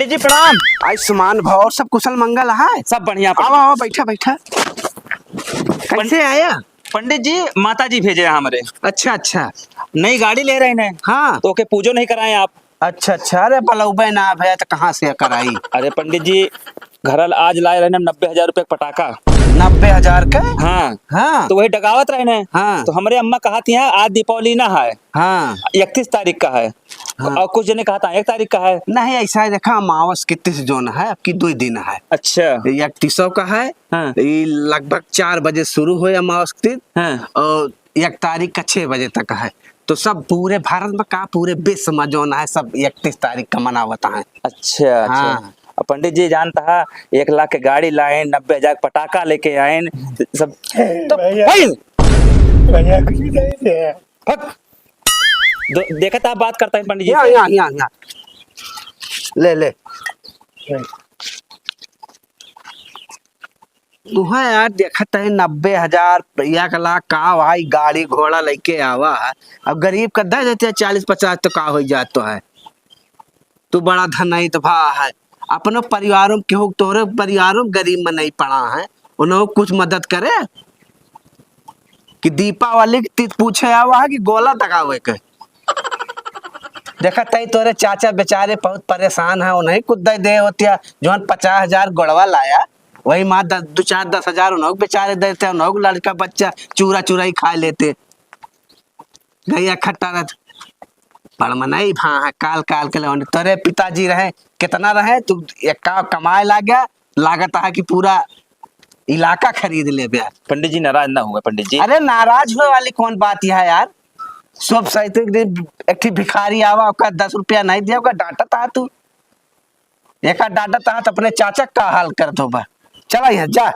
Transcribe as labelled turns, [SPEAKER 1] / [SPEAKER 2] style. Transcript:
[SPEAKER 1] पंडित जी प्रणाम।
[SPEAKER 2] आयुष्मान भव। और सब कुशल मंगल है?
[SPEAKER 1] सब बढ़िया।
[SPEAKER 2] आओ आओ, बैठा बैठा। कैसे आया?
[SPEAKER 1] पंडित जी माता जी भेजे हैं हमारे।
[SPEAKER 2] अच्छा अच्छा।
[SPEAKER 1] नई गाड़ी ले रहे हैं।
[SPEAKER 2] हाँ।
[SPEAKER 1] तो के पूजो नहीं कराए आप?
[SPEAKER 2] अच्छा अच्छा। अरे बलौबे ना भैया तो कहाँ से कराई?
[SPEAKER 1] अरे पंडित जी घर आज लाए रहे 90,000 रुपये पटाखा।
[SPEAKER 2] 90,000 का?
[SPEAKER 1] हाँ
[SPEAKER 2] हाँ
[SPEAKER 1] तो वही डगावत रहे हैं।
[SPEAKER 2] हाँ
[SPEAKER 1] तो हमारे अम्मा कहा थी आज दीपावली ना है,
[SPEAKER 2] हाँ
[SPEAKER 1] 31 तारीख का है।
[SPEAKER 2] हाँ।
[SPEAKER 1] और कुछ जने कहा था 1 तारीख का है।
[SPEAKER 2] नहीं ऐसा है, देखा अमावस की 30 जोन है, अब की 2 दिन है।
[SPEAKER 1] अच्छा।
[SPEAKER 2] 31 का है।
[SPEAKER 1] हाँ।
[SPEAKER 2] ये लगभग 4 बजे शुरू हुए अमावस के दिन।
[SPEAKER 1] हाँ।
[SPEAKER 2] और 1 तारीख का 6 बजे तक है। तो सब पूरे भारत में का पूरे विश्व में जोन है सब 31 तारीख का मनावता है।
[SPEAKER 1] अच्छा अच्छा।
[SPEAKER 2] हाँ।
[SPEAKER 1] और पंडित जी जानता है 1 लाख के गाड़ी लाए, 90,000 पटाखा लेके आए सब। तो
[SPEAKER 3] भैया कुछ भी नहीं दे।
[SPEAKER 1] देखा था आप बात करता है पंडित जी
[SPEAKER 2] यहाँ
[SPEAKER 1] से।
[SPEAKER 2] यहाँ यहाँ यहाँ ले ले। तुहा यार देखत है 90,000 1 लाख का भाई गाड़ी घोड़ा लेके आवा है। अब गरीब का दे देते 40-50 तो का हो जाता है। तू बड़ा धनाई तो भा है अपने परिवारों में केहू तोरे परिवारों में गरीब में नहीं पड़ा है, उन्होंने कुछ मदद करे कि दीपावली की पूछे आवा है कि गोला दगावे के। देखा तई तोरे चाचा बेचारे बहुत परेशान है, उन्हें कुछ दे होती है। जो 50,000 गोड़वा लाया वही माँ 2-4-10,000 उन्होंने बेचारे देते, उन्होंने लड़का बच्चा चूरा चूराई खा लेते। गैया खट्टा रहते पर मनाई भा है काल काल के लौंडे। तोरे पिताजी रहे कितना रहे, तू एक कमाए ला गया, लागत है कि पूरा इलाका खरीद ले बे।
[SPEAKER 1] पंडित जी नाराज ना हुआ पंडित जी।
[SPEAKER 2] अरे नाराज हुए वाली कौन बात है यार। सब साहित्य दिन एक भिखारी आवा ओका 10 रुपया नहीं दिया ओका डांटता है तू। एक डांटता है तो अपने चाचा का हाल कर दो बा। चला यहाँ जा।